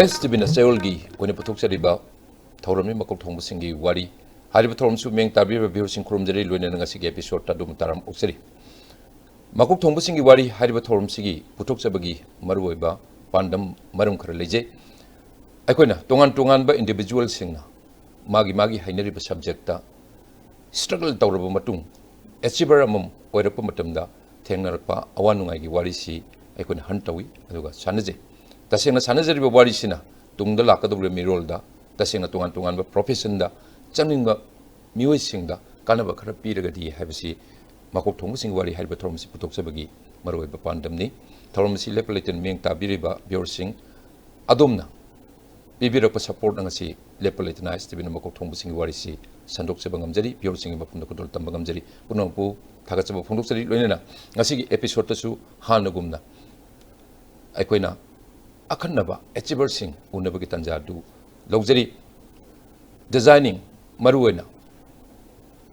IS Tibina Seolgi, when you put Riba, Torami Makokthongbasingi, Wari, Haribatom Suming Tabi reviews in Krumjari, Lunanasi episode Tadum Taram Oxeri. Makokthongbasingi Wari, Haribatom Sigi, Putoksabagi, Marueba, Pandam, Marum Kreleje. Aquina, Tongan by individual singer, Magi Haineri subjecta, struggle Taurabumatum, Echibaramum, Oerapumatumda, Tengarpa, Awanunagi Warisi, Aquin Huntawi, Aduga Sanaze. Tasing na Sanaze Wari Sina, Tungda Lakadu Mirolda, Tasing na Tungan profession da, Chaminga, Muising da, Kanaba Karapiragadi, Havasi, Makokthongbasingi Wari, Haribatorms, Putoksabagi, Marueba Pandamni, Tormsi Lepalatin Ming Tabiriba, Biorsing, Adumna. Bibirapa support ng si lepalatinized tibin na Makokthongbasingi Wari si Sandok sa Bangamjari, Pure Sing Mapunda Kudol Tambangamjari, Punong po, Tagat sa Pundok sa Lilo na. Nga sige episode na su hanagum na. Ay ko na, akan na ba, Echiber Sing, una ba kitang jadu, Logzari, designing, maruwe na.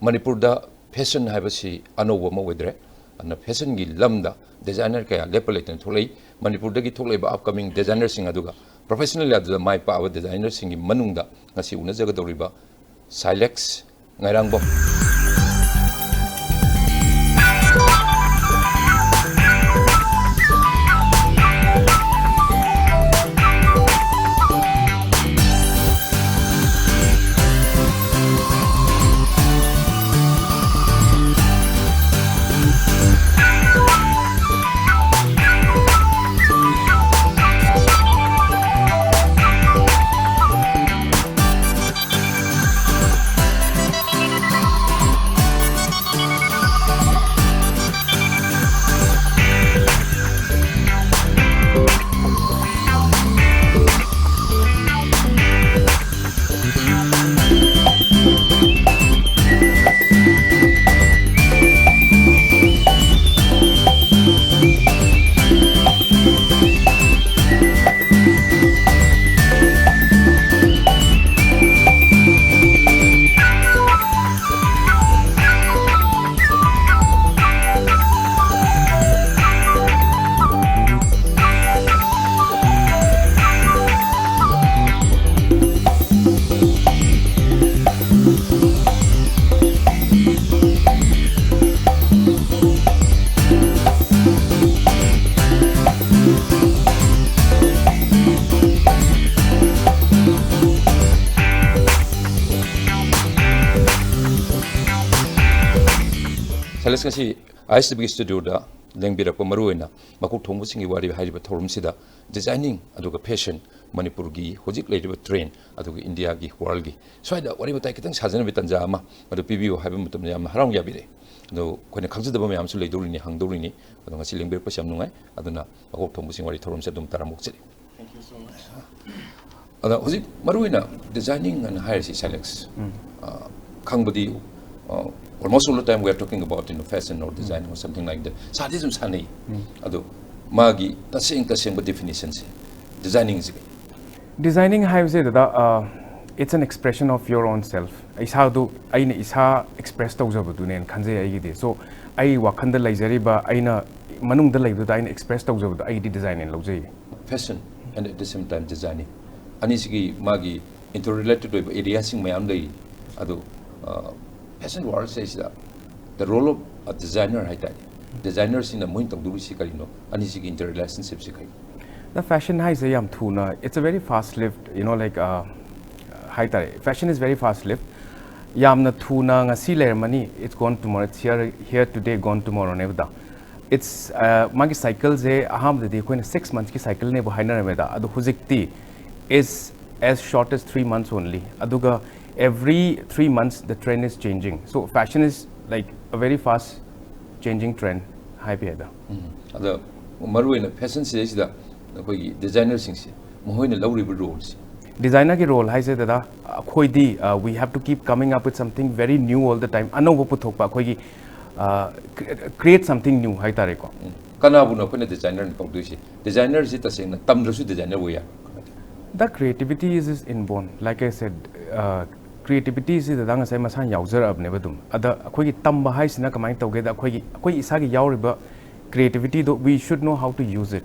Manipur da, fashion hai ba si ano wama wedre, na fashion gi lamda, designer kaya lepalatin tulay, Manipur da gi tulay ba upcoming designer sing aduga. Professionally at the my power designer singing Manunda, Nasi Unazagadoriba, Sailex, Ngairangbam. Sailex kasi IS big studio da lengbira pa maruena Makokthongbasingi Wari hariba thorumsida designing aduga fashion Manipur gi hojik leiba train aduga India gi world gi swaida wari batai kitang sajana bitanja ama madu PBO haiba mutum yam harang yabire no koine khangjadaba mayam su leidorini hangdorini adu ngasi lengbira pa sam nungai aduna Makokthongbasingi Wari thorumse dum taramokse. Thank you so much. Ada hojik maruena designing and hire si Sailex khangbadi almost all the time we are talking about fashion or design or something like that. Sadism sani. Ado magi tasing ba definition se designing is. Designing has it's an expression of your own self. Isa do aina isa express tawjaba du nen khanje ai gi so ai wakhanda laijari ba aina manung da laibu da aina express tawjaba da ai di design en lojai. Fashion and at the same time designing. Anisigi magi interrelated with area sing mayam dai ado fashion world says that the role of a designer designers in a point of doing sikarino and is interrelationship sikai. The fashion has a yam tuna. It's a very fast lived, like fashion is very fast lived. Yam na tuna ngasi layer money, it's gone tomorrow. It's here today, gone tomorrow. Never. It's magi cycles aham the day 6 months ki cycle ne behind na meda. Adu huzikti is as short as 3 months only. Aduga every 3 months the trend is changing. So fashion is like a very fast changing trend. Hi Pieda. The maruina fashion says that the designers sing Mohoina low roles. Designer ki role hai se dada we have to keep coming up with something very new all the time. Ano puthokpa create something new hai tare ko. Kanabu no kone designer ni pagdusi. Designer is tasing na tamdrasu designer we ya. The creativity is inborn. Like I said, creativity is the dang say masan yauzer ab nebadum. Ada akhoi tamba hai sina kamai tawge da akhoi isagi yauriba creativity do we should know how to use it.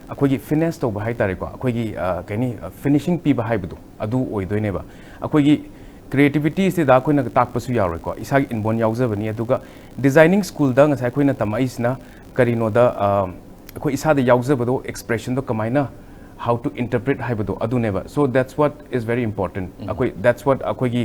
ꯑꯩꯈꯣꯏꯒꯤ ꯐꯤꯅꯦꯁ ꯇꯧꯕ ꯍꯥꯏꯇꯥꯔꯦꯀꯣ ꯑꯩꯈꯣꯏꯒꯤ ꯀꯩꯅꯤ ꯐꯤꯅꯤஷꯤꯡ ꯄꯤꯕ ꯍꯥꯏꯕꯗꯣ ꯑꯗꯨ ꯑꯣꯏꯗꯣꯏꯅꯦꯕ ꯑꯩꯈꯣꯏꯒꯤ ꯀ꯭ꯔꯤꯌꯦꯇꯤꯕꯤꯇꯤꯁꯤꯗ ꯑꯩꯈꯣꯏꯅ ꯇꯥꯛꯄꯁꯨ ꯌꯥꯎꯔꯣꯏꯀꯣ ꯏꯁꯥꯒꯤ ꯏꯟꯕꯣꯟ ꯌꯥꯎꯖꯕꯅꯤ ꯑꯗꯨꯒ ꯗꯤꯖꯥꯏꯅꯤꯡ ꯁ꯭ꯀꯨꯜꯗ ꯉꯁꯥꯏ ꯑꯩꯈꯣꯏꯅ ꯇꯝꯃꯛꯏꯁꯤꯅ ꯀꯔꯤꯅꯣꯗ ꯑꯩꯈꯣꯏ ꯏꯁꯥꯗ ꯌꯥꯎꯖꯕꯗꯣ ꯑꯦꯛꯁꯄ꯭ꯔꯦꯁꯟꯗꯣ ꯀꯃꯥꯏꯅ how to interpret haibado aduneba so that's what is very important akoi that's what akoigi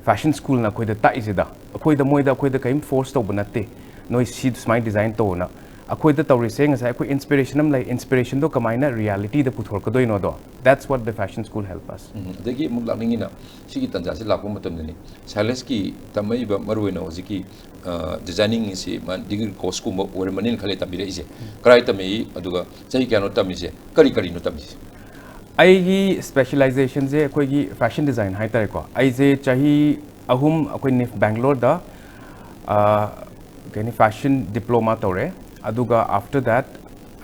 fashion school na akoida ta isida akoida moida akoida kaim force to banate noi si smile design to na akoida tawrise ngasai akoi inspiration am lai inspiration do kamaina reality da puthor ka doino do that's what the fashion school help us dagi muk lakningi na sigi tanja se lakpo matam ni Sailex ki tamai ba maruina hojiki designing si man degree course ko or manin khale tamire ise krai tamai aduga chai kyano tamise kari kari no tamise aigi specialization je akoi gi fashion design hai tare ko ai je chahi ahum akoi nif bangalore da kani fashion diploma tore aduga after that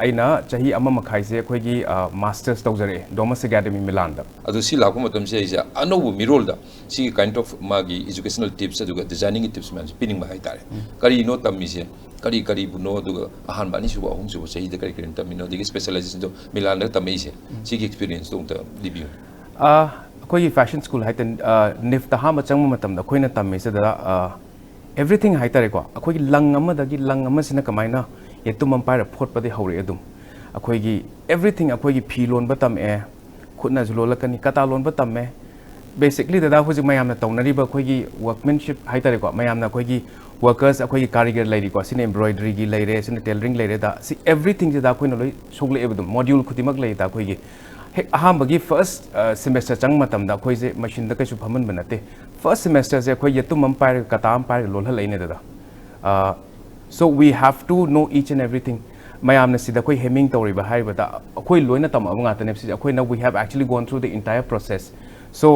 aina chahi ama makhai je akoi gi masters tawjare domus academy milan da adu si lakpo matam se ise anobu mirol da si kind of magi educational tips aduga designing tips man pinning ma hai tare kari no tamise kari kari buno aduga ahan bani suba ahum suba sahi da kari kari tamino digi specialization do milan da tamise si experience do ta review akoi fashion school hai ten nif ta ha ma chang matam da khoina tamise da everything hai tare ko akoi lang ama da gi lang ama sina kamaina yetum ampire phot pade hore adum akoi gi everything akoi gi phi lon batam e khutna julola kani kata lon batam me basically da hoji mayam na tawnari ba akoi gi workmanship hai tare ko mayam na akoi gi workers akoi gi kariger lairi ko sine embroidery gi laire sine tailoring laire da si everything da akoi na loi sogle ebudum module khutimak lai da akoi gi hek aham bagi first semester chang matam da akoi je machine da kaisu phaman banate first semester je akoi yetum ampire kata ampire lol ha laine da so we have to know each and everything mayam na sida koi hemming tori ba hai bata koi loina tam anga ta ne si koi na we have actually gone through the entire process so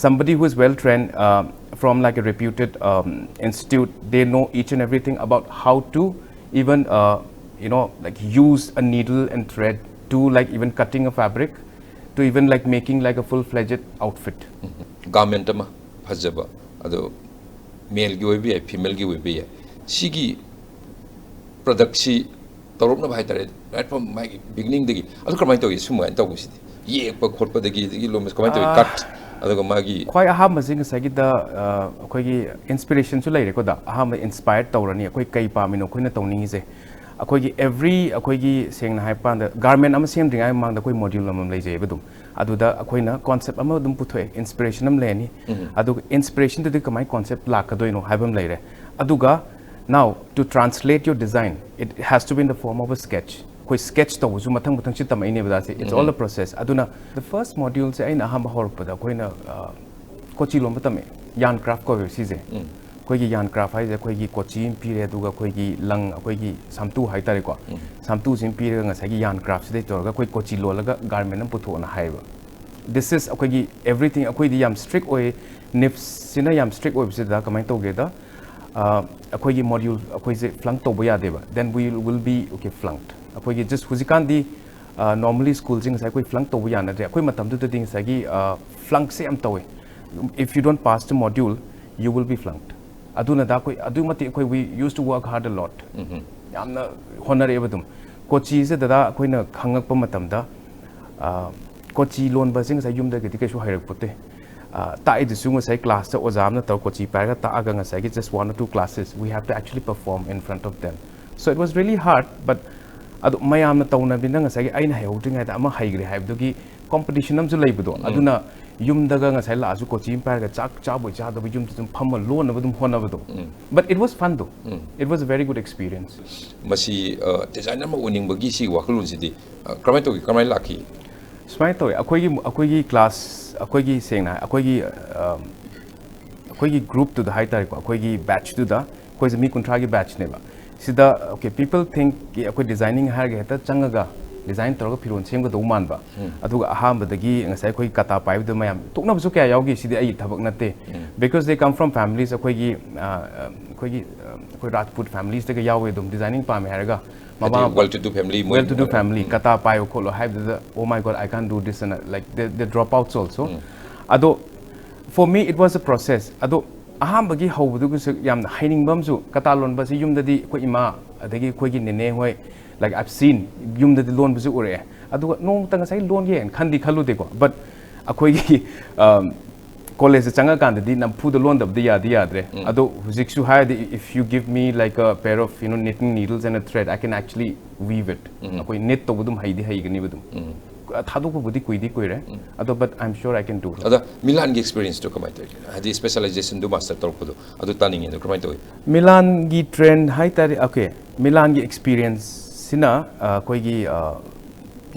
somebody who is well trained from like a reputed institute they know each and everything about how to even like use a needle and thread to like even cutting a fabric to even like making like a full-fledged outfit garment ma phajaba ado male gi obi female gi obi sigi product si torop na bhai tare right from my beginning dagi adu kamai to isuma ento gusi ye pa khotpa dagi lomas kamai to cut adu magi khoi aha mazing sagi da akoi gi inspiration su lai re ko da aha ma inspired tawrani akoi kai pa mino khoina tawning je akoi gi every akoi gi seng na hai pan da garment am sem ding ai mang da koi module am lai je bedum adu da akoi na concept am dum puthoe inspiration am leni adu inspiration de kamai concept la ka doino haibam lai re aduga now to translate your design it has to be in the form of a sketch koi sketch to zu mathang mathang chi tamai ne bada se it's all a process aduna the first module se aina ham horp da koi na kochi lom batame yarn craft ko si je koi gi yarn craft hai je koi gi kochi pi re du ga koi gi lang koi gi samtu hai tare ko samtu sim pi re nga sa gi yarn craft se de tor ga koi kochi lo la ga garment am putho na hai ba this is koi gi everything koi di yam strict oi nifs sina yam strict oi se da kamai to ge da akoi gi module akoi je flunk to boya deba then we will be okay flunked akoi gi just hujikan di normally school jing sai koi flunk to boya na de akoi matam du ding sai gi flunk se am toy if you don't pass the module you will be flunked aduna da koi adu mati koi we used to work hard a lot yamna honor ebadum kochi se da koi na khangak pa matam da kochi lon ba jing sai yum da ge ti kai su hairak putte ta I disu ngasai class ta ozam na taw kochi paraga ta aga ngasai gi just one or two classes we have to actually perform in front of them so it was really hard but adu mayam na tawna bin ngasai gi aina haiding ha da ama haigre haibdu gi competition am ju leibudo aduna yum daga ngasai la asu kochi paraga chak cha boi cha da yum tum pham lo na budum hona budo but it was fun though it was a very good experience masi designer ma uning bagi si wakulun si di kramai to kramai laki smai to akoi gi class akoi gi sengna akoi gi group to the high tare ko akoi gi batch to the koi mi kuntra gi batch ne ba sida okay people think ki akoi designing har ge ta changaga design toroga phiron sem ga do man ba aduga aham badagi ngasai koi kata pai du mayam tukna bu kya yaugi sidi ai thabak nate because they come from families akoi gi Rajput families te ga yawe dum designing pa me harga mama well to do family kata pai ko lo have the oh my god I can't do this and like the dropouts also ado for me it was a process ado ꯑꯍꯥꯟꯕꯒꯤ ꯍꯧꯕꯗꯨꯒꯁꯨ ꯌꯥꯝꯅ ꯍꯩꯅꯤꯡꯕꯝꯁꯨ ꯀꯇꯥ ꯂꯣꯟꯕꯁꯤ ꯌꯨꯝꯗꯗꯤ ꯑꯩꯈꯣꯏ ꯏꯃꯥ ꯑꯗꯒꯤ ꯑꯩꯈꯣꯏꯒꯤ ꯅꯦꯅꯦ ꯍꯣꯏ like I've seen ꯌꯨꯝꯗꯗꯤ ꯂꯣꯟꯕꯁꯨ ꯎꯔꯛꯑꯦ ꯑꯗꯨꯒ ꯅꯣꯡꯃꯇ ꯉꯁꯥꯏ ꯂꯣꯟꯒꯦꯅ ꯈꯜꯂꯨꯗꯦꯀꯣ but ꯑꯩꯈꯣꯏꯒꯤ ꯀꯣꯂꯦꯖꯇ ꯆꯪꯉꯀꯥꯟꯗꯗꯤ ꯅꯝꯐꯨꯗ ꯂꯣꯟꯗꯕꯗꯤ ꯌꯥꯗ꯭ꯔꯦ ꯑꯗꯣ ꯍꯧꯖꯤꯛꯁꯨ ꯍꯥꯏꯔꯗꯤ if you give me like a pair of knitting needles and a thread I can actually weave it ꯑꯩꯈꯣꯏ knit ꯇꯧꯕ ꯑꯗꯨꯝ ꯍꯩꯒꯅꯤꯕ ꯑꯗꯨꯝ ꯊꯥꯗꯣꯛꯄꯕꯨꯗꯤ ꯀꯨꯏꯔꯦ ꯑꯗꯣ but I'm sure I can do it. ꯑꯗ ꯃꯤꯂꯥꯟꯒꯤ ꯑꯦꯛꯁꯄꯤꯔꯤꯌꯦꯟꯁ ꯇꯣ ꯀꯃꯥꯏ ꯇꯧꯏ ꯍꯥꯏꯗꯤ ꯁ꯭ꯄꯦꯁꯤꯑꯦꯂꯥꯏꯖꯦꯁꯟ ꯗꯣ ꯃꯥꯁꯇꯔ ꯇꯧꯔꯛꯄꯗꯣ ꯑꯗꯨ ꯇꯥꯅꯤꯡꯉꯦ ꯑꯗꯣ ꯀꯃꯥꯏ ꯇꯧꯏ ꯃꯤꯂꯥꯟꯒꯤ ꯇ꯭ꯔꯦꯟ ꯍꯥꯏꯇꯥꯔꯦ okay ꯃꯤꯂꯥꯟꯒꯤ ꯑꯦꯛꯁꯄꯤꯔꯤꯌꯦꯟꯁ ꯁꯤꯅ ꯑꯩꯈꯣꯏꯒꯤ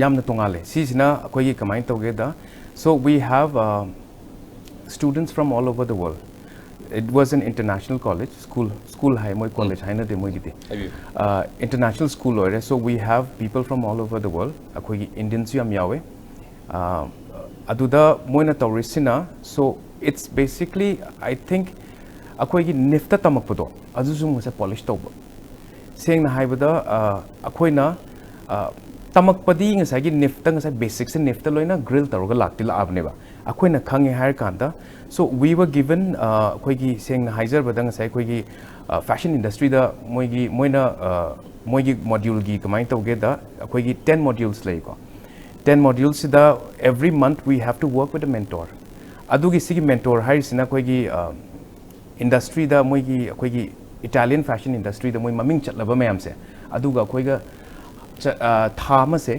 ꯌꯥꯝꯅ ꯇꯣꯉꯥꯜꯂꯦ ꯁꯤꯁꯤꯅ ꯑꯩꯈꯣꯏꯒꯤ ꯀꯃꯥꯏꯅ ꯇꯧꯒꯦꯗ so we have students from all over the world. It was an international college, school high, moi college high na de moi giti. International school oire, so we have people from all over the world. Akoi Indians yam yawe. Aduda moi na taurisina, so it's basically I think akoi nifta tamakpodo. Aduzu mo sa polish tauba. Saying na haibada akoi na tamakpadi ngasai gi nifta ngasai basics nifta loina grill taroga lakti la abne ba. Akoi na khange hire kanda. So we were given akoigi saying haizer badang sai akoigi fashion industry da moina module gi kamai tauge da akoigi 10 modules lay ko 10 modules da every month we have to work with a mentor adugi sigi mentor haisina akoigi industry da moigi akoigi Italian fashion industry da moi maming chatlaba mayam se aduga akoiga thama se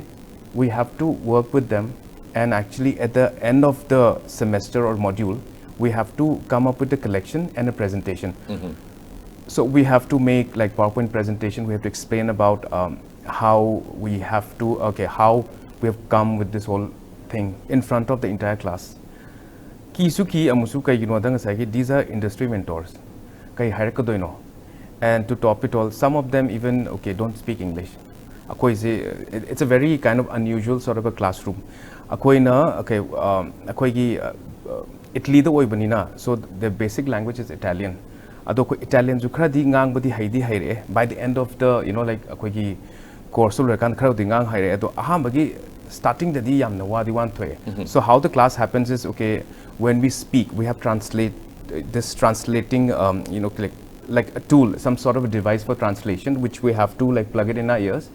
we have to work with them and actually at the end of the semester or module we have to come up with a collection and a presentation. So we have to make like PowerPoint presentation. We have to explain about how we have to, how we have come with this whole thing in front of the entire class. Kisuki amusu kai ginodang sagi. These are industry mentors. Kai harakadoino. And to top it all, some of them even don't speak English. It's a very kind of unusual sort of a classroom. Italy the oibanina, so the basic language is Italian. Adoko Italian zukra di ngang badi haidi haire. By the end of the like akoigi course rekan khara di ngang haire. Ado aham bagi starting the di yam na wadi wan thoe. So how the class happens is when we speak we have translating like a tool, some sort of a device for translation which we have to like plug it in our ears.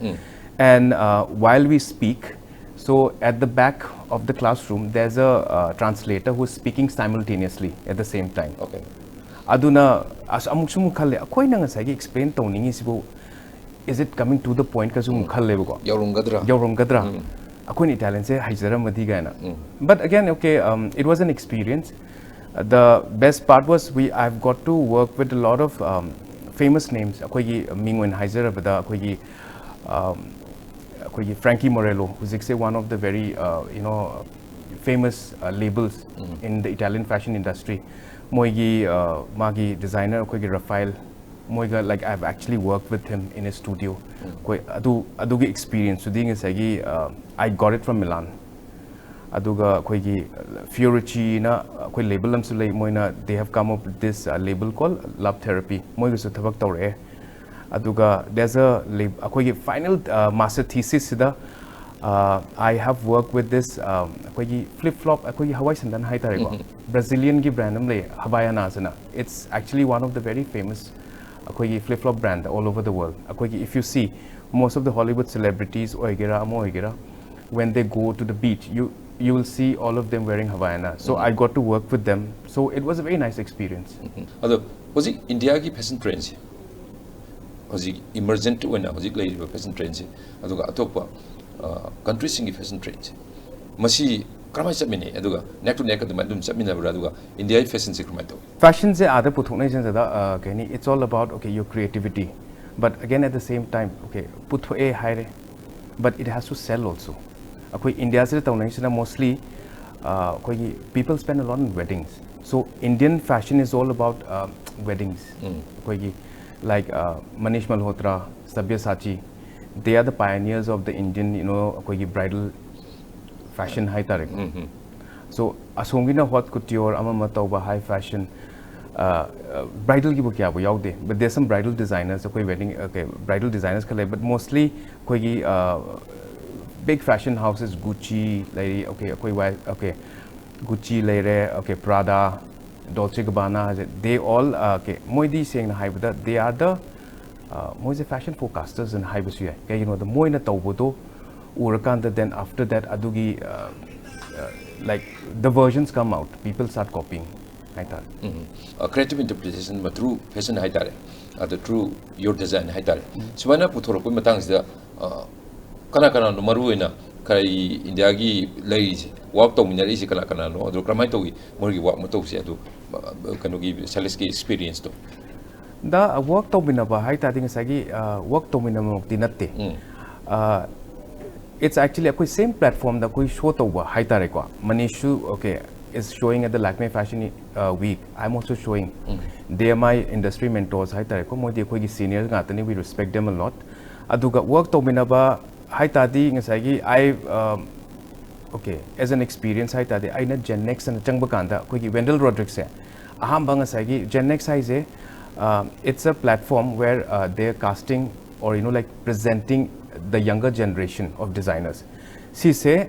And while we speak, so at the back of the classroom, there's a translator who's speaking simultaneously at the same time. Okay. Aduna as amuksum khalle akoi nang sagi explain tawningi sibo is it coming to the point kasum khalle ko yaurungadra akoi in Italian se haizara madi gaina. But again it was an experience. The best part was I've got to work with a lot of famous names akoi mingwen haizara bada akoi Frankie Morello, who's one of the very famous labels in the Italian fashion industry. Moigi magi designer akoigi Rafael moiga like I've actually worked with him in his studio. Adugi experience suding sagi I got it from Milan. Aduga akoigi Fiorucci na akoi label am sulai moina they have come up with this label called Love Therapy. Moiga su thabak tawre. Aduga there's a akoigi final master thesis sida I have worked with this akoigi flip flop akoigi Hawaii sandan hai tare ko Brazilian gi brand am le Havaiana sana. It's actually one of the very famous akoigi flip flop brand all over the world. Akoigi if you see most of the Hollywood celebrities oigera when they go to the beach you will see all of them wearing Havaiana. So I got to work with them. So it was a very nice experience. Ado was it India gi fashion trends Hoji emergent oina hoji lay fashion trends aduga atopa country singi fashion trends masi kramai chamine aduga neck to neck adum chamina bra aduga India fashion se kramai to fashion se ada puthoknai jen da kani it's all about your creativity but again at the same time puthoe haire but it has to sell also akoi India se tawnai sina mostly people spend a lot on weddings so Indian fashion is all about weddings like Manish Malhotra, Sabyasachi, they are the pioneers of the Indian, bridal fashion high tarik. So asongina hot couture, ama tauba high fashion, bridal ki kya yaude. But there's some bridal designers, wedding, bridal designers kale, but mostly big fashion houses, Gucci, Gucci, Prada, Dolce Gabbana, they all okay. Moidi saying the hybrid, they are the Moise fashion forecasters in Hybasuya. You know the Moina Taubodo, Urakanda. Then after that, Adugi like the versions come out, people start copying. I thought. Creative interpretation, but through fashion haitare, the true your design haitare. So when I put her up in Matangs, the Kanakana no Maruina, Kai Indiagi ladies, walk to Minarisi Kanakana, or the Kramaitogi, Morgi walk Motosia to Kanogi Saleski experience to. The work to Binaba, I think Sagi, work to Minam Dinate. It's actually a same platform that we show over Haitarekwa. Manishu, okay, is showing at the Lakme Fashion Week. I'm also showing. They are my industry mentors. Haitareko, mo di kogi seniors ngatani. We respect them a lot. Aduga work to Binaba, Haitadi ngasagi. Okay, as an experience, Haitadi. I na Gen Next and Changbakanda. Kogi Wendell Rodriguez. Aham bangasagi. Gen Next is it's a platform where they're casting or like presenting the younger generation of designers. See, say,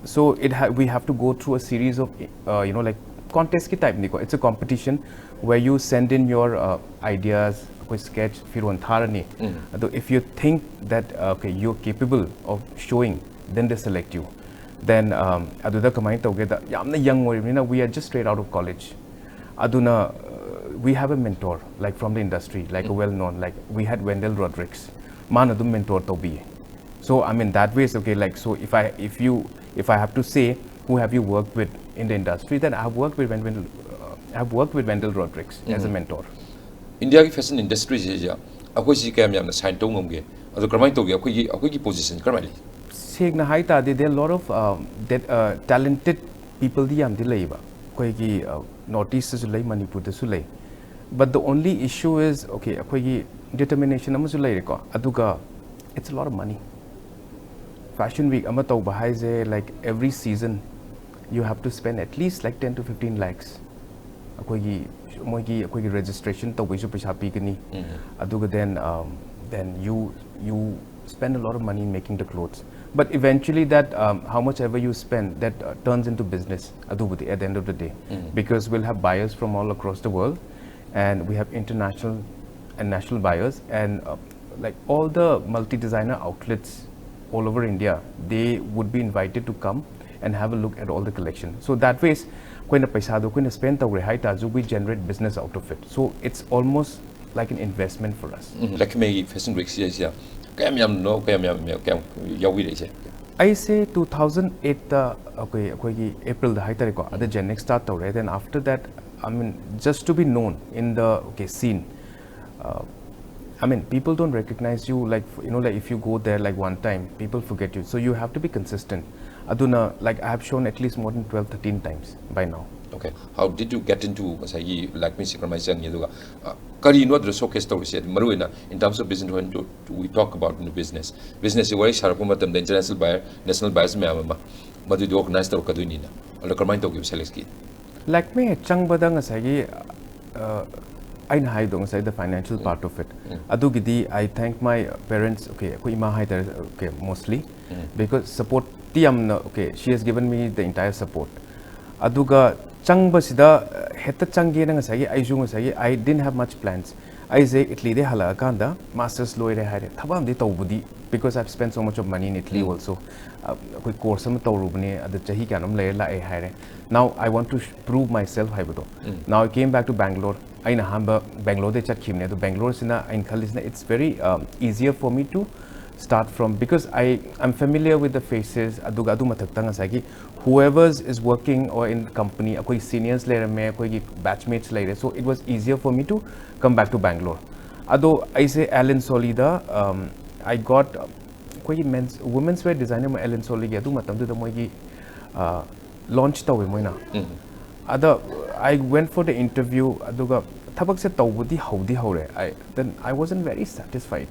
so we have to go through a series of, like contest ki type niko. It's a competition where you send in your ideas, a sketch, if you think that okay, you're capable of showing, then they select you. Then aduda kamay together. Yamna young we are just straight out of college. Aduna we have a mentor like from the industry, like a well-known, like we had Wendell Rodriguez. Man adum mentor to be. So I mean that way is okay. Like so, if I have to say who have you worked with in the industry, then I have worked with Wendell Rodriguez as a mentor. India ki fashion industry is ja. Ako si kaya miyam na sign tong ngomge. Ado kramay togi ako ki position kramali. Signa haita there are a lot of talented people di am dilaiba. Koi ki northeast sulai Manipur sulai. But the only issue is okay. Ako ki determination amu sulai reko. Aduga it's a lot of money. Fashion Week, like every season, you have to spend at least like 10 to 15 lakhs. Registration to then you spend a lot of money in making the clothes. But eventually that how much ever you spend, that turns into business at the end of the day. Because we'll have buyers from all across the world, and we have international and national buyers, and like all the multi-designer outlets all over India, they would be invited to come and have a look at all the collection. So that way, when a spend we generate business out of it. So it's almost like an investment for us. Like me fashion week yeah. I say 2008 okay April the height the Gen Next start right. Then after that, I mean just to be known in the scene. I mean, people don't recognize you like like if you go there like one time, people forget you. So you have to be consistent. Aduna, like I have shown at least more than 12, 13 times by now. Okay. How did you get into like me synchronizing yaduga? Kari no the showcase story said Maruina in terms of business when we talk about in the business. Business is very sharp the international buyer, national buyers meama. But you organize the Kadunina. Or the Kermine to give Sailex. Like me, Chang Badang I know the financial part of it. Adugidi, I thank my parents. Okay, okay, mostly because support. Okay, she has given me the entire support. Aduga chang basida heta changi na ngasagi I junga sagi I didn't have much plans. I say Italy de hala kanda masters lawyer hire. Thabam de tawbudi because I've spent so much of money in Italy also. Koi course am tawrubne adu chahi kanam layer la I hire. Now I want to prove myself haibudo. Now I came back to Bangalore. I na Bangalore de chat kimne. To Bangalore sina in khalisna it's very easier for me to start from because I'm familiar with the faces. Aduga adu mathakta ngasagi whoever's is working or in company, koi seniors layer me, koi batchmates layer. So it was easier for me to come back to Bangalore. Ado I say Alan Solida, I got koi women's wear designer Alan Solida adu matam du moigi launch tawe moina. Ada I went for the interview. Aduga thabak se tawbudi haudi haure. Then I wasn't very satisfied.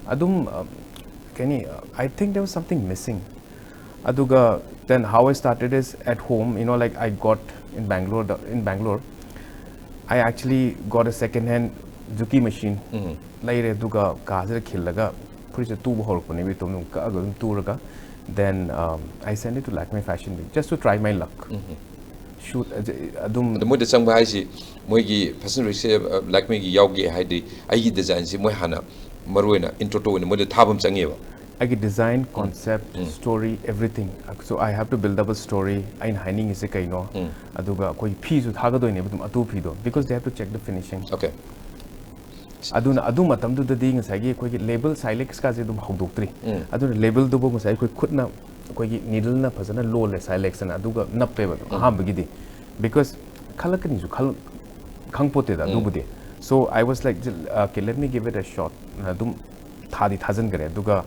Adum I think there was something missing. Aduga then how I started is at home. Like I got in Bangalore. I actually got a second-hand Zuki machine. Later aduga kaazre khillaga puri tubu horpone bi tum ka turaga. Then I sent it to Lakme Fashion Week just to try my luck. shoot adum ꯃꯣꯏꯗ ꯆꯪꯕ ꯍꯥꯏꯁꯤ ꯃꯣꯏꯒꯤ fashion ꯋꯤꯛꯁꯦ ꯂꯥꯛꯃꯤꯒꯤ ꯌꯥꯎꯒꯦ ꯍꯥꯏꯗꯤ ꯑꯩꯒꯤ ꯗꯤꯖꯥꯏꯟꯁꯤ ꯃꯣꯏ ꯍꯥꯟꯅ ꯃꯔꯨꯑꯣꯏꯅ ꯏꯟꯇ꯭ꯔꯣꯇꯣ ꯑꯣꯏꯅ ꯃꯣꯏꯗ ꯊꯥꯕ ꯑꯃ ꯆꯪꯉꯦꯕ I get design, concept, story, everything. So I have to build up a story. I hiding is kaino. Aduga koi fees with hagadoine but atu fido because they have to check the finishing. Okay. Aduna adu matam do the ding sagi koi label Sailex ka zedum hogdokri. Aduna label do bo sai koi kutna koi needle na phasana low le Sailex na aduga nappe ba ha bagidi because khalakani ju khangpote da dubudi. So I was like okay, let me give it a shot. Adum thadi thazan gare aduga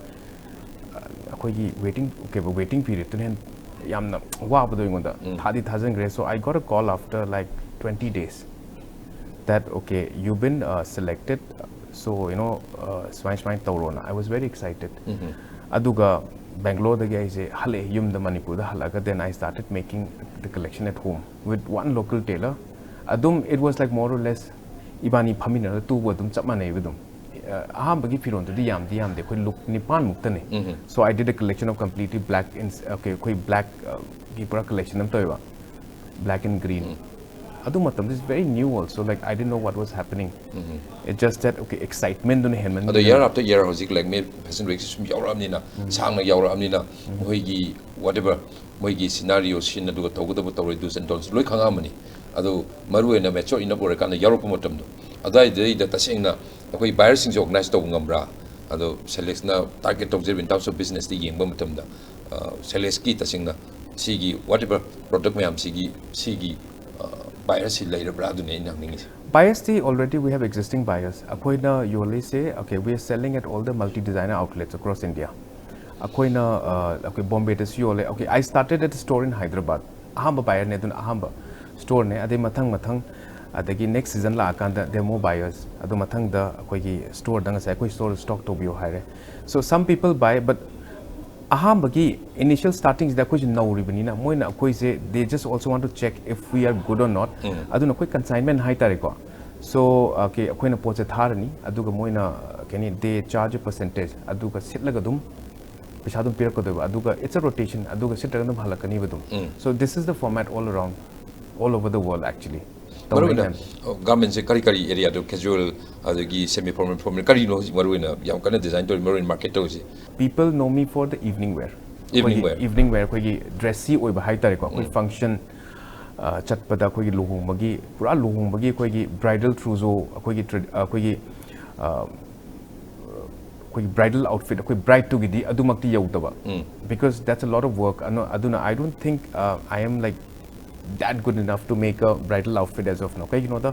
waiting period to hen yamna wab doing on the thadi thousand grace. So I got a call after like 20 days that okay, you've been selected, so you know smash my taurona. I was very excited. Aduga Bangalore the guy say hale yum the Manipur the halaga. Then I started making the collection at home with one local tailor. Adum it was like more or less ibani pamina tu wadum chapmane vidum. Ahambagi firon to the yam de koi look nipan muktane. So I did a collection of completely black okay koi black pura collection am toiwa black and green. Adumatam this is very new also, like I didn't know what was happening. It just that okay excitement dun hen man. Year after year hojik like me fashion week sum yauramnina sangna yauramnina moigi whatever moigi scenario sin adu tawgada tawre dus and don'ts loi khangamani adu maru ena mature ina bore kana yaropa matamdo adai de tasengna akoi buyer sing organize to ngambra ado Sailex na target tawjir in terms of business di yengba matamda Sailex ki tasengna sigi whatever product mayam sigi buyers si later bra adu ne nangning Buyers already we have existing buyers. Akoina you always say okay we are selling at all the multi designer outlets across India. Akoina okay Bombay to you okay I started at a store in Hyderabad. Ahamba buyer ne dun ahamba store ne ade mathang adagi next season la akanda there are more buyers adu mathang da akoi store dang sa akoi store stock to bio hire. So some people buy but ahambagi initial startings da koi no ribanina moina akoi say they just also want to check if we are good or not. Adu na koi consignment high tare ko. So okay akoi na poche tharani adu ga moina kani they charge a percentage adu ga sitlaga dum pisadum pirakadeba adu ga it's a rotation adu ga sitlaga dum halakani badum. So this is the format all around all over the world actually. Garments kari area do casual adagi semi formal kari no maruina yam kana design to maruin market to people know me for the evening wear koi dressy oi ba hai tare ko koi function chatpada koi luhung magi pura luhung magi koi bridal trousseau koi bridal outfit koi bride to gidi adumakti yaudaba because that's a lot of work aduna I don't think I am like that good enough to make a bridal outfit as of now. Okay, you know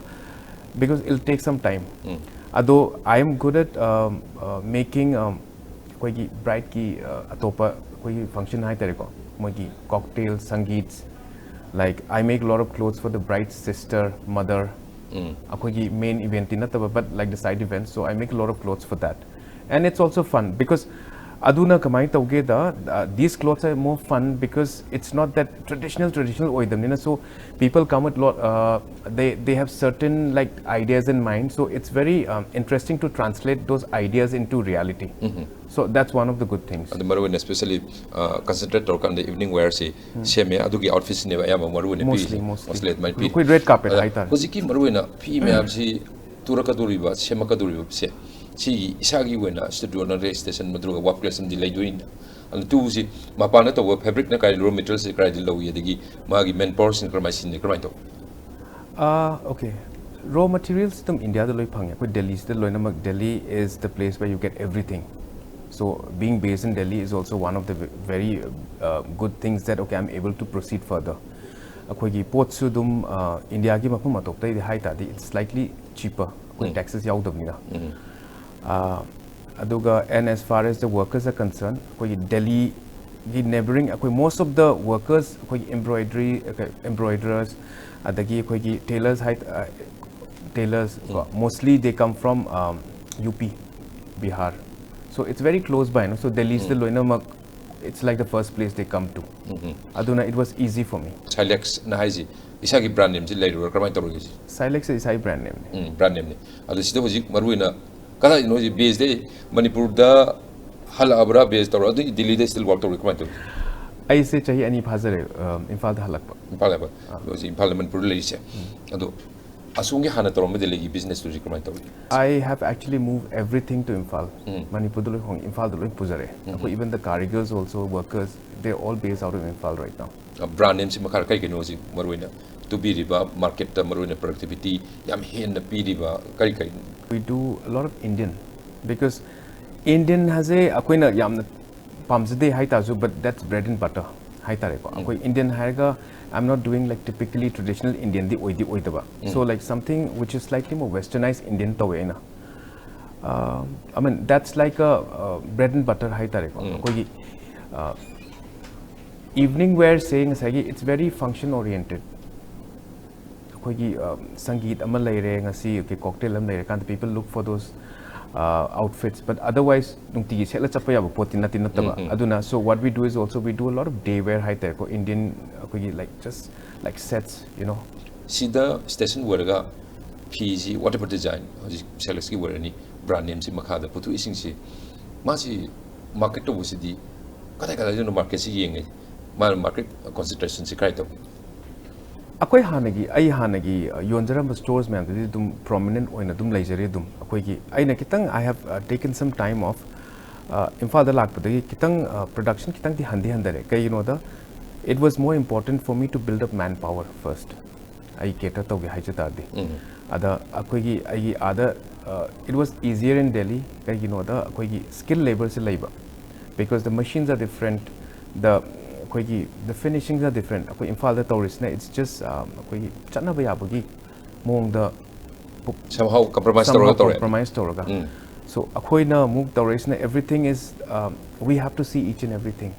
because it'll take some time. Although I am good at making koi bride ki atopa koi function hai tere ko mogi cocktails, sangeets. Like I make a lot of clothes for the bride's sister, mother. Koi main event na taba but like the side events. So I make a lot of clothes for that, and it's also fun because. Aduna kamai tauge da these clothes are more fun because it's not that traditional oidam so people come with lot they have certain like ideas in mind, so it's very interesting to translate those ideas into reality. So that's one of the good things. And the maruin especially concentrate on the evening wear say same adugi outfits ne ya maruin mostly it might be red carpet haitar hojiki maruina fi me amsi turaka duriba semaka duriba se si isagi wena studio na station madruga work place di lay doing and two si mapana to fabric na kai raw materials si kai low yadigi magi manpower sin kramai sin kramai to okay raw materials tum India da loi phang ko Delhi da loi namak Delhi is the place where you get everything. So being based in Delhi is also one of the very good things that okay I'm able to proceed further. Akhoi pot su dum India gi mapum atop tai hai ta it's slightly cheaper koi taxes yaudabnina. Aduga and as far as the workers are concerned, Delhi, neighboring, most of the workers, embroiderers, tailors, mostly they come from UP, Bihar. So it's very close by, no? So Delhi is the loina, it's like the first place they come to. Aduna, it was easy for me. Sailex na haiji isagi brand name later kramai to Sailex is brand name. Brand name. Adu sida hojik maruina kada you know base day Manipur da hal abra base to Delhi they still work to recommend ꯑꯩꯁꯦ ꯆꯍꯤ ꯑꯅꯤ ꯐꯥꯖꯔꯦ ꯏꯝꯐꯥꯜꯗ ꯍꯜꯂꯛꯄ Impala ba Impala Manipur le ise ado asungi hana torom de legi business to jikamai tawi I have actually moved everything to Imphal. Manipur loi hong Imphal loi puzare. Ako even the carigers also workers they're all based out of Imphal right now. brand name si makar kai keno si maruina to be riba market ta maruina productivity yam hen na pi riba kai kai We do a lot of Indian because Indian has a akoina yam pamjade hai tazu but that's bread and butter hai tare ko. Ako Indian haiga I'm not doing like typically traditional Indian di oidaba. So like something which is slightly more westernized Indian tawena. I mean that's like a bread and butter hai tare ko. Koi evening wear saying sagi it's very function oriented. Koi sangeet amal laire ngasi okay cocktail am laire kan people look for those outfits but otherwise nungti sela chappa yaba potin natin nataba aduna so what we do is also we do a lot of day wear hai tare ko Indian koi like just like sets you know sida station waraga pg whatever design hoji Sailex ki warani brand name si makha da putu ising si ma si market to busidi kada no market si yengai ma market concentration si kai to akwai hanagi ai hanagi yonjaramba stores man di dum prominent oina dum leijare dum akwai gi aina kitang I have taken some time off imphal da lak padagi kitang production kitang di handi handare kai you know the it was more important for me to build up manpower first ai cater to gi haijata di ada akwai gi ai ada it was easier in Delhi kai you know the akwai gi skill labor se labor because the machines are different the finishings are different. Imphal da taurisna it's just chana ba yabagi mong da somehow compromise toraga. So na mong taurisna everything is we have to see each and everything.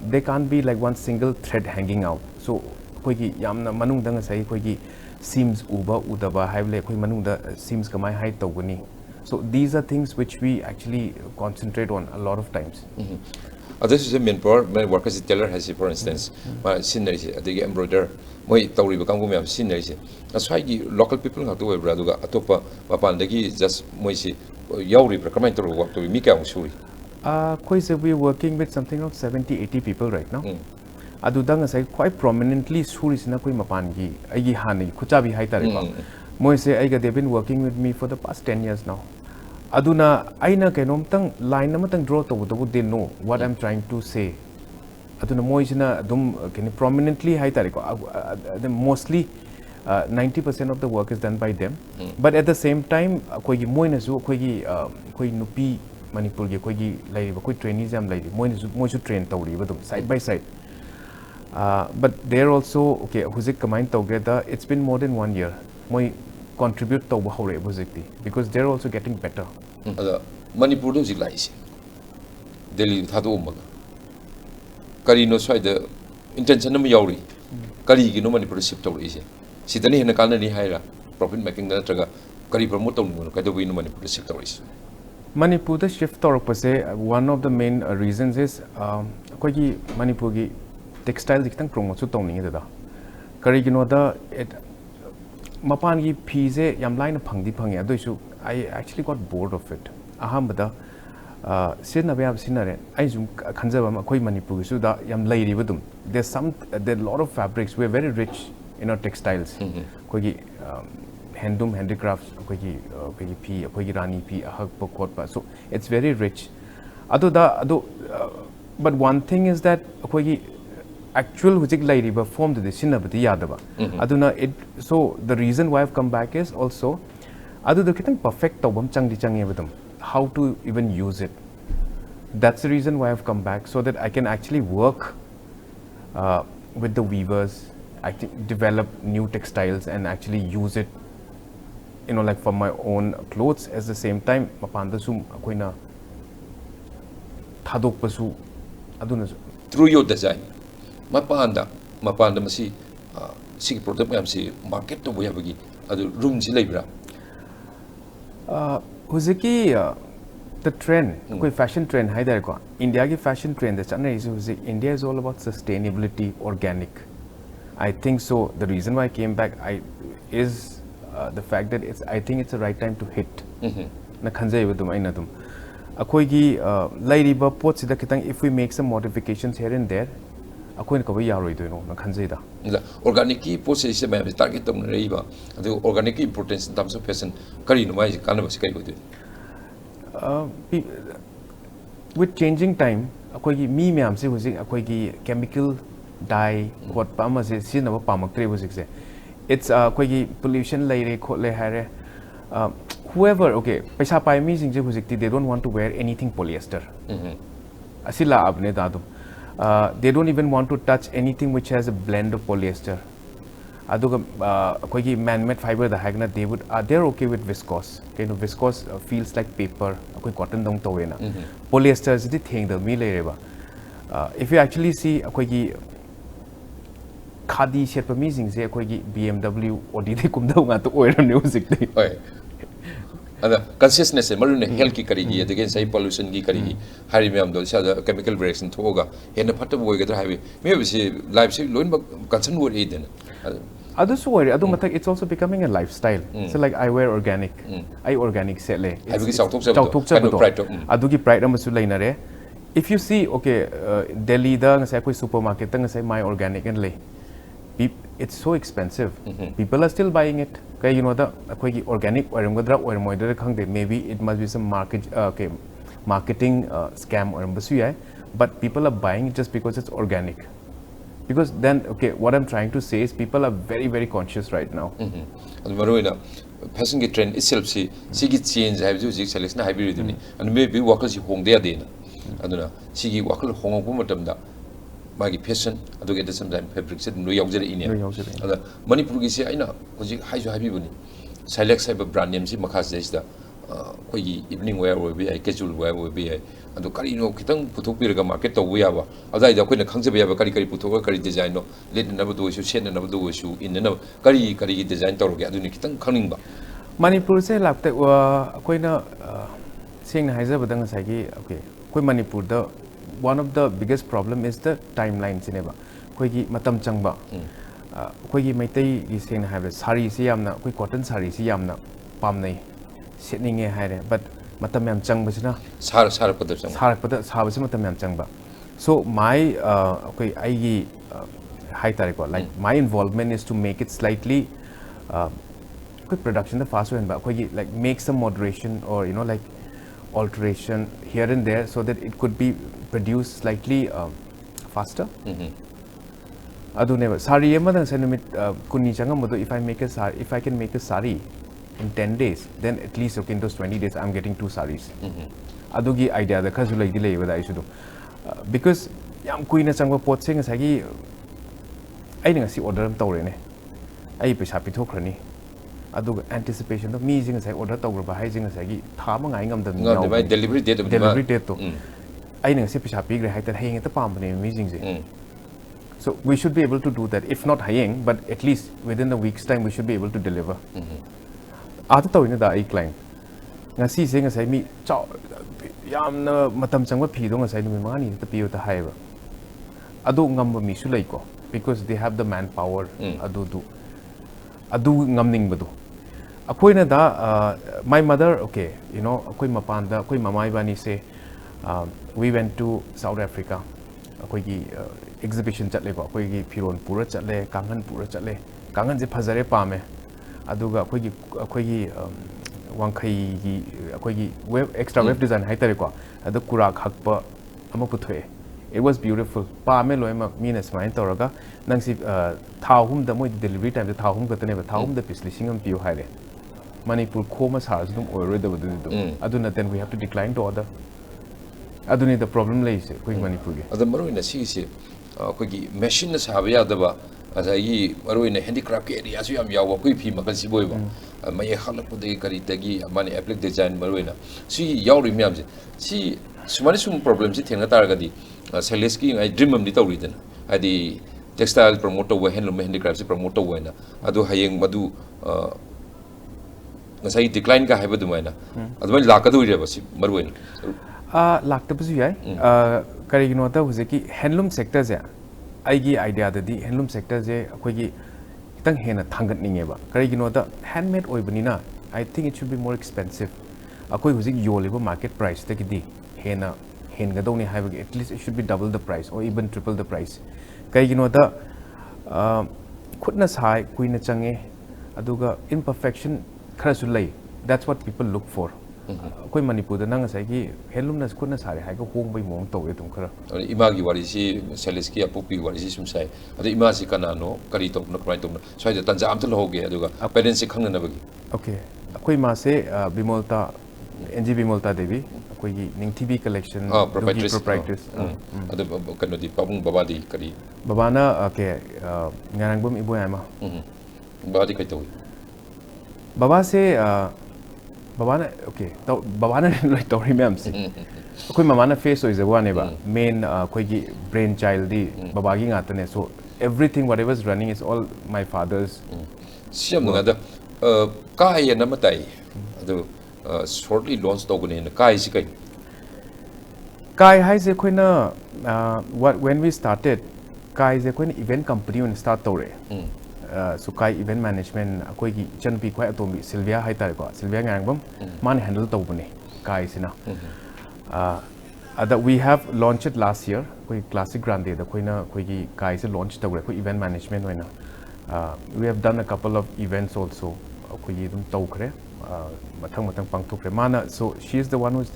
They can't be like one single thread hanging out. So yamna manung da ngasai seams uba udaba haivle manung da seams kamai hai tawgani. So these are things which we actually concentrate on a lot of times. This is a manpower. My work as a tailor has, for instance, my scenery, the embroider, my Tauri Bakango scenery. That's why local people have to wear Braduga, Atopa, Papandagi, just Moisi, Yauri, Procamator, work to Mika Suri. We're working with something like 70-80 people right now. Adudang is quite prominently Suris Nakui Mapangi, Agi Hani, Kutabi Haitaripa. Moise Aiga, they've been working with me for the past 10 years now. Aduna aina kenomtang line namatang draw to they know what I'm trying to say. Aduna moisina dum can prominently hai tariko. Mostly 90% of the work is done by them. But at the same time, koi moina su koi nupi Manipur ge koi lai koi trainees am lai moisu train tawri badum side by side. But they're also okay. Huzik kamain tawgreda. It's been more than 1 year. Moi contribute to bahore buzikti because they're also getting better. Manipur do zilai Delhi thado umaga. Kari no swai the intention nam yauri. Kari gi no Manipur ship to ise. Sitani hena kalna ni haira profit making na traga kari promote to no kai do no Manipur ship to ise. Manipur the shift torok pase one of the main reasons is koi gi Manipur gi textile dikitang promote su tawning da. Kari gi no da Mapan gi pize yam line phangdi phangya doisu I actually got bored of it. Ahambada sin abya sinare I zum khanjaba ma koi Manipur su da yam lairi badum there are a lot of fabrics we're very rich in our textiles koi gi handloom handicrafts koi gi pi koi gi rani pi ahak pokot pa so it's very rich but one thing is that koi gi actual hujik lairi ba form de sinabati yadaba aduna it so the reason why I've come back is also adu the kitang perfect tawbam changdi changi badum how to even use it. That's the reason why I've come back so that I can actually work with the weavers, develop new textiles and actually use it like for my own clothes at the same time mapanda sum akoina thadok pasu aduna Through your design mapanda masi sigi product mayam si market to boya bagi adu room si leibra huziki the trend koi fashion trend hai dar ko India ki fashion trend the chana is India is all about sustainability organic. I think so the reason why I came back is the fact that I think it's the right time to hit na khanjai badum aina dum ꯑꯩꯈꯣꯏꯒꯤ ꯂꯩꯔꯤꯕ ꯄꯣꯠꯁꯤꯗ ꯈꯤꯇꯪ if we make some modifications here and there ꯑꯩꯈꯣꯏꯅ ꯀꯕ ꯌꯥꯔꯣꯏꯗꯣꯏꯅꯣꯅ ꯈꯟꯖꯩꯗ ꯑꯣꯔꯒꯥꯅꯤꯛꯀꯤ ꯄꯣꯠꯁꯦ ꯃꯌꯥꯝꯁꯦ target ꯇꯧꯅꯔꯛꯏꯕ ꯑꯗꯨ ꯑꯣꯔꯒꯥꯅꯤꯛꯀꯤ importance in terms of fashion ꯀꯔꯤꯅꯣ ꯃꯥꯏꯁꯦ ꯀꯥꯟꯅꯕꯁꯤ ꯀꯔꯤ ꯑꯣꯏꯗꯣꯏꯅꯣ with changing time ꯑꯩꯈꯣꯏꯒꯤ ꯃꯤ ꯃꯌꯥꯝꯁꯦ ꯍꯧꯖꯤꯛ ꯑꯩꯈꯣꯏꯒꯤ ꯀꯦꯃꯤꯀꯦꯜ ꯗꯥꯏ ꯈꯣꯠꯄ ꯑꯃꯁꯦ ꯁꯤꯖꯤꯟꯅꯕ ꯄꯥꯝꯃꯛꯇ꯭ꯔꯦꯕ ꯍꯧꯖꯤꯛꯁꯦ ꯏꯠꯁ ꯑꯩꯈꯣꯏꯒꯤ ꯄꯣꯂꯨꯁꯟ ꯂꯩꯔꯦ ꯈꯣꯠꯂꯦ ꯍꯥꯏꯔꯦ whoever okay paisa pai mi sing je hujik they don't want to wear anything polyester asi la abne da dum they don't even want to touch anything which has a blend of polyester aduga koi gi man made fiber da hagna they're okay with viscose kind of viscose feels like paper koi cotton dong to wena polyester is the thing da mi le reba if you actually see koi gi khadi shet pa mi sing je koi gi BMW Audi de kum da nga to oiram ne hujik de ada consciousness marune health ki karigi again sai pollution ki karigi hari myam do sa chemical reaction thoga hena phatta boy gadra habi me bisi life se loin concern wor eden adu so worry adu matak it's also becoming a lifestyle so like I wear organic I organic sele habi chautok chab adu gi pride amasu leinare if you see okay Delhi da ngasai koi supermarket da ngasai my organic and lay it's so expensive people are still buying it okay you know the akhoi organic oiram gadra oiram moidra khangde maybe it must be some marketing scam oiram basu yai but people are buying it just because it's organic because then okay what I'm trying to say is people are very very conscious right now maroina fashion ki trend itself si change have ju Sailex na hybrid ni and maybe wakal si hongde adena aduna si gi wakal hongong matam da magi fashion aduge the same time fabric se no yaujare ine ada manipur gi se aina hojik haiju habi buni Sailex haiba brand name si makha se da koi gi evening wear we be ai casual wear we be ai adu kari no kitang puthok piraga market to we aba adai da koina khangje ba kari puthok kari design no let na ba do su sen na ba do su in na kari gi design tawroge adu ni kitang khangning ba manipur se lakte koina sing na haija badang sai gi okay koi manipur da one of the biggest problem is the timeline cineba koi gi matam changba koi gi maitai gi sing na have sari si yamna koi cotton sari si yamna pamnai setning e haire but matam yam changba sina sar pada sab se matam yam changba so my koi ai gi high tare ko like my involvement is to make it slightly koi production the fast when ba koi gi like make some moderation or you know like alteration here and there so that it could be produced slightly faster adu never sari emadang senumit kunni changam modu if I can make a sari in 10 days then at least okay in those 20 days I'm getting 2 saris adu gi idea da khazu lai di lei wada isu because yam kuina changba pot se ngasai gi ai ngasi order am tawre ne ai paisa pithokhrani aduga anticipation the me jing sai order tawra hai jing sai gi thama ngai ngam da delivery date to ai nang se pisa pigre hai ta heng ta pam ne me jing je so we should be able to do that if not hang but at least within a week's time we should be able to deliver ata tawina da ai client ngasi se ngasai mi chaw yamna matam changba phi do ngasai numi mani ta piyo ta haiba adu ngamba mi su lai ko because they have the manpower adu ngamning badu akoina da my mother okay you know akoi mapan da akoi mamai bani se we went to South Africa akoi gi exhibition chatle ko akoi gi phiron pura chatle kangan je phajare pame aduga akoi gi wangkhai gi akoi gi web extra web design hai tare ko adu kurak hakpa ama puthoe it was beautiful pame loima mina smile toraga nangsi thahum da moi delivery time da thahum gatane ba thahum da pisli singam piu haire manipur khoma sars dum oiroi da du aduna then we have to decline to order aduni the problem lays koi manipur ge ada maroina si koi gi machine na sabe ya da ba ada yi maroina handicraft ke area su yam yawa koi phi makal si boy ba mai halak pudai kari tagi mani applic design maroina si yawri myam si sumani sum problem si thengna tar ga di Sailex ki ai dream am ni tawri den adi textile promoter wa handloom handicraft promoter wa na adu hayeng madu ngasai decline ka haiba dumaina adu mai lakadu re ba si marwen lakta basu yai kari gi nota huje ki handloom sector je ai gi idea da di handloom sector je akoi gi kitang hena thangat ninge ba kari gi nota handmade oi bani na I think it should be more expensive akoi huzik yoliba market price takidi hena hengadoni haibagi at least it should be double the price or even triple the price kaigino da khutna sai kuina change aduga imperfection kharasu lay that's what people look for koi manipur da nang sai gi helum na khutna sare hai ko hong bai mong to etum khara ima gi wari si Sailex ki apu pi wari si sum sai adu ima si kana no kari to no krai to no sai da tanja am to hoge aduga parents si khangna na bagi okay koi ma se bimolta NG Bimolta Devi koi gi ningthibi collection proprietors adu kana di pabung baba di kari babana okay Ngairangbam iboyama baba di kai to baba se babana okay to babana like story ma'am si koi mamana face is one ba main koi gi brain child di baba gi ngatane so everything whatever is running is all my father's siam nga da kai na matai adu shortly launch to gune na kai si kai kai hai je koi na what when we started kai je koi na event company when start to re so kai event management koi gi chanpi koi atomi Sylvia hai tar ko Sylvia Ngairangbam man handle to bune kai sina that we have launched it last year koi classic grande da koi na koi gi kai se launch to re koi event management hoina we have done a couple of events also koi gi dum to khre matang pangthokre mana so she is the one who's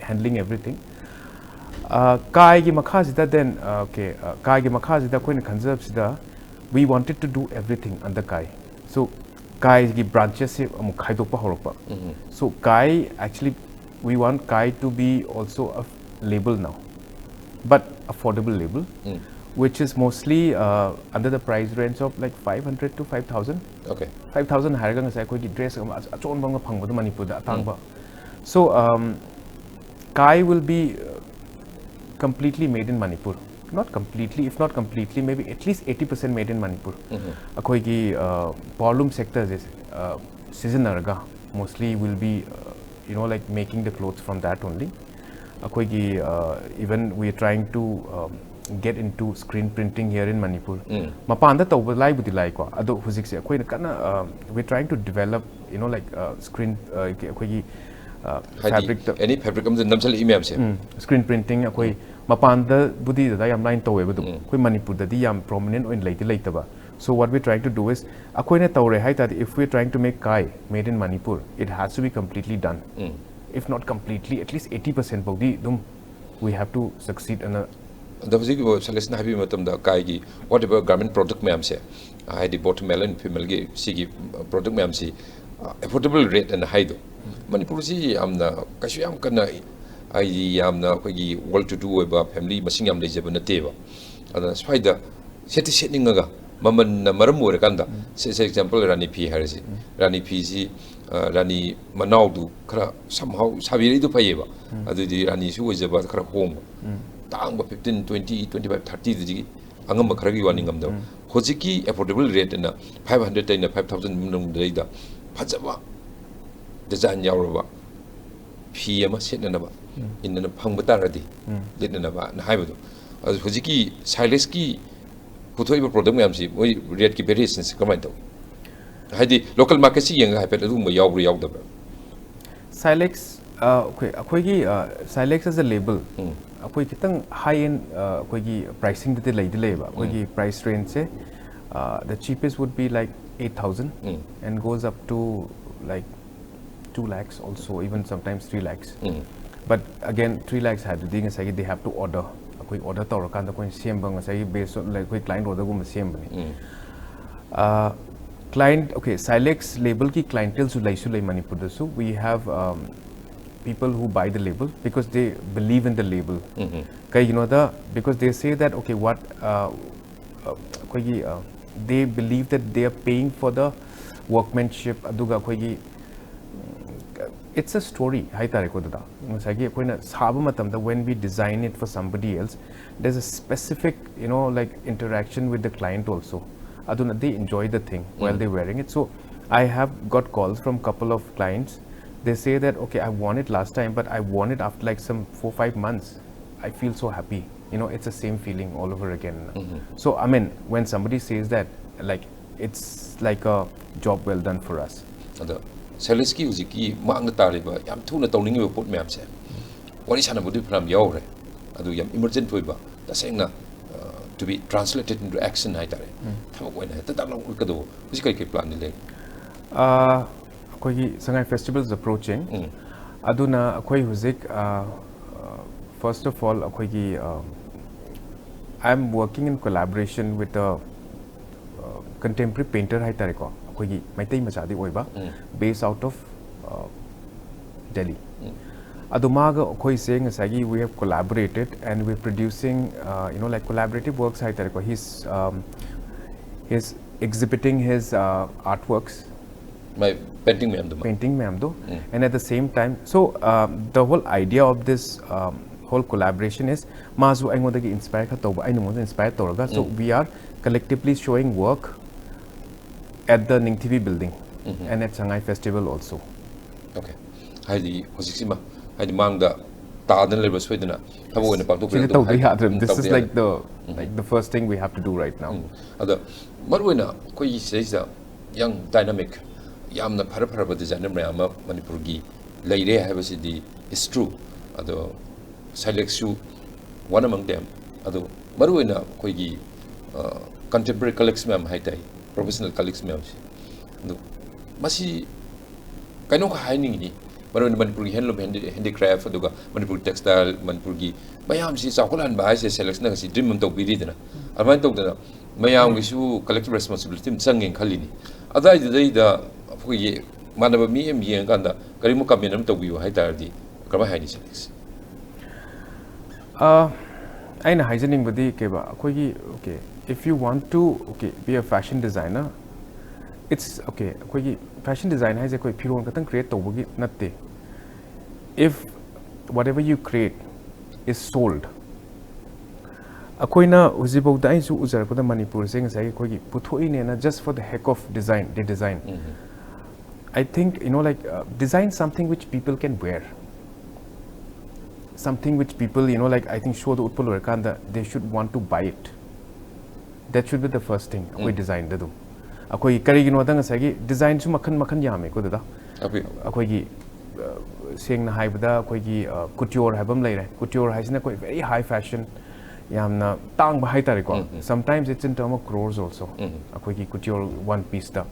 handling everything kai gi makha sida then okay kai gi makha sida koi na khanjab sida we wanted to do everything under kai so kai gi branches se amuk khaidokpa horokpa so kai actually we want kai to be also a label now but affordable label which is mostly under the price range of like 500 to 5,000 okay 5,000 haraga ngasai koi gi dress achon bang phangba du manipur da atangba so kai will be completely made in Manipur not completely if not completely maybe at least 80% made in Manipur akoi gi volume sectors is season araga mostly will be you know like making the clothes from that only akoi gi even we are trying to get into screen printing here in Manipur mapan da tawba lai budi lai ko ado hujik se akoi na kana we are trying to develop you know like screen akoi gi fabric any fabric am namsal imam se screen printing akoi mapan da budi da yam line tawe bu koi Manipur da di yam prominent oin leiti leitaba so what we are trying to do is akoi na tawre hai ta if we are trying to make kai made in Manipur it has to be completely done if not completely at least 80% bodi dum we have to succeed in a the physical selection happy matam da kai gi whatever garment product ma'am se I the bottom male and female gi sigi product ma'am si affordable rate and high do Manipur si amna kasu yam kana ai yamna ko gi world to do ba family masing yam leje ba na te ba ada spider seti setting ga maman na maram ore kanda se example rani p harisi rani p si rani manau du khara somehow sabiri du paye ba adu di rani su je ba khara home tang ba 15 20 25 30 di angam ba khara gi warning am da hojiki affordable rate na 500 na 5000 munung dai da phajaba design yauraba phi ama setna ba inna phangba taradi litna ba na haibadu hojiki Sailex ki puthoiba product mayam si oi rate ki variations kamai taw haidi local market si yenga haipet adu ma yawru yawdaba Sailex okay akoi gi Sailex as a label akoi kitang high end akoi gi pricing de lai de ba akoi gi price range se the cheapest would be like 8,000 and goes up to like 2 lakhs also even sometimes 3 lakhs but again 3 lakhs had the thing they have to order akoi order tawra kan da koi sem bang sai based on like koi client order gum sem bani client okay Sailex label ki clientele su lai Manipur da so we have people who buy the label because they believe in the label kai you know the because they say that okay what koi they believe that they are paying for the workmanship aduga koi it's a story hai tare ko da masagi koi na saba matam da when we design it for somebody else there's a specific you know like interaction with the client also aduna they enjoy the thing while they're wearing it so I have got calls from couple of clients they say that okay I won it last time but I won it after like some 4-5 months I feel so happy you know it's the same feeling all over again so I mean when somebody says that like it's like a job well done for us Sailex ki huziki maang na tariba yam thuna tawningi ba pot map se wari sana budi pram yaw re adu yam emergent hoiba tasengna to be translated into action hai tare thamok oina ta tak long ka do huzik kai plan ni le koi gi sangai festival is approaching aduna koi huzik first of all koi gi I'm working in collaboration with a contemporary painter hai tare ko koi gi maitai machadi oiba based out of Delhi adumaga koi saying asagi we have collaborated and we're producing like collaborative works hai tare ko he's exhibiting his artworks my painting me am do and at the same time so the whole idea of this whole collaboration is mazu aingodagi inspire ka toba ainumon inspire toraga so we are collectively showing work at the Ning TV building and at Shanghai Festival also. Okay. Haidi hosixima haidi mangda taadan leba soidana thabo ina pakto this is like the first thing we have to do right now. Ada marwena koi seisa young dynamic yamna phara designer mayama Manipur gi leire habasidi is true. Ado Sailex one among them. Ado marwena koi gi contemporary collects ma'am haitai professional colleagues me do masi kaino ka haining ni maron Manipur handloom handicraft aduga Manipur textile Manipur gi mayam si chakolan ba se Sailex na si dream to biri dana alman to dana mayam gi su collective responsibility changeng khalini adai dai da phugi manaba mi em yeng kanda kari mu kamenam to biu hai tardi kama haini Sailex aina haijening badi ke ba koi gi okay if you want to be a fashion designer it's okay koi fashion design hai je koi phiron katang create tawgi natte if whatever you create is sold akoina uzibau da isu uzar ko da Manipur sing sai koi gi puthoi ne na just for the heck of design they design I think like design something which people can wear, something which people like I think show the utpal workanda they should want to buy it. That should be the first thing we design the do akoi kari gino dang sagi design su makhan yame ko da akoi gi seng na haibda akoi gi couture habam lai re couture haisna koi very high fashion yamna tang ba hai tare ko sometimes it's in term of crores also akoi gi couture one piece da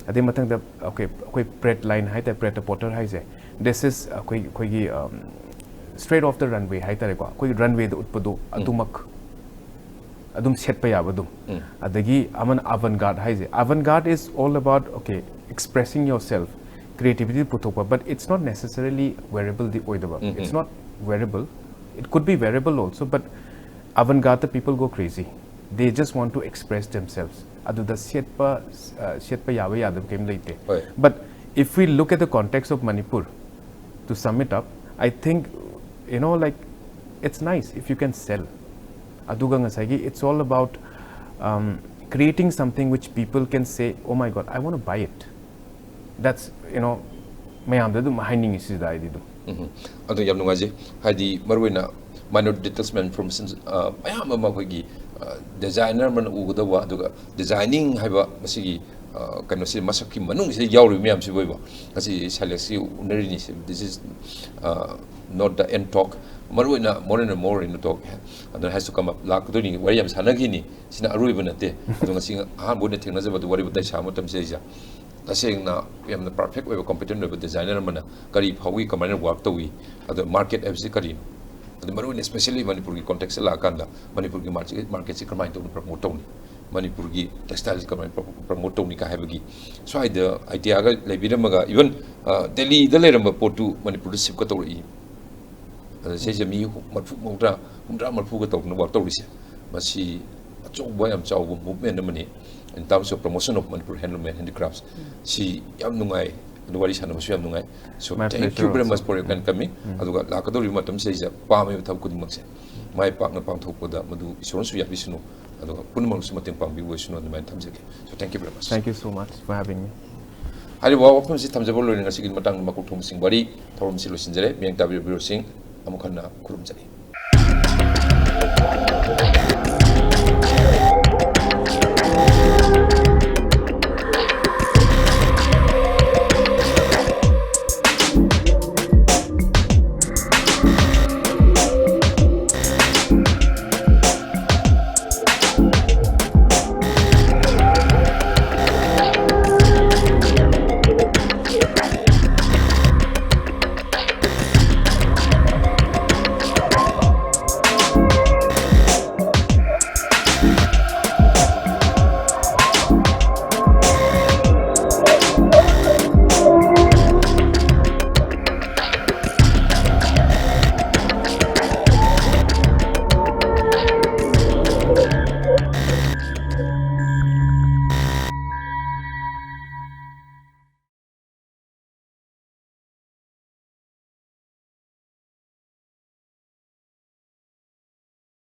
ade matang da akoi pret line hai ta pret porter hai je this is akoi gi straight off the runway hai tare ko akoi runway da utpadu adumak adum set pa yaba dum adagi aman avant-garde haise avant-garde is all about expressing yourself creativity puthokpa but it's not necessarily wearable the oidaba it's not wearable it could be wearable also but avant-garde the people go crazy they just want to express themselves adu the set pa yaba yadam kem leite but if we look at the context of Manipur to sum it up I think like it's nice if you can sell aduga ngasagi it's all about creating something which people can say oh my god I want to buy it that's mayam da dum haining is da idu adu yam nungaji hadi marwena minor details man from mayam ma gi designer man uguda wa aduga designing haiba masigi kano si masakki manung se yawri miyam si boiba kasi Sailex unari ni this is not the end talk marwena more and more in the talk and there has to come up lak do ni wari yam sanagi ni sina arui banate adu ngasi ha bo ne thengna jaba du wari budai sama tam se ja taseng na yam the perfect way competent with designer mana kari phawi kamana work to wi adu market fc kari adu marwena especially Manipur gi context la kanda Manipur gi market si kamai to promote to ni Manipur gi textile kamai promote to ni ka habagi so the idea ga lebiramaga even Delhi da leramba potu Manipur sip ka to ri se mi marfu ga to no work to ri se masi acho boy am chaw movement mani in terms of promotion of Manipur handloom and handicrafts si yam nungai no wari sana masu yam nungai so thank you very much for your coming aduga la ka do ri matam se ja pa me thab ku mak se mai pak na pang thok da madu ison su ya bisnu aduga punmang su mateng pang bi wo sunu na man tham je so thank you very much thank you so much for having me hari wa wapum si tham je bol nga sigin matang Makokthongbasingi Wari thorum si lo sinjare miang w sing amukhanna kurum jari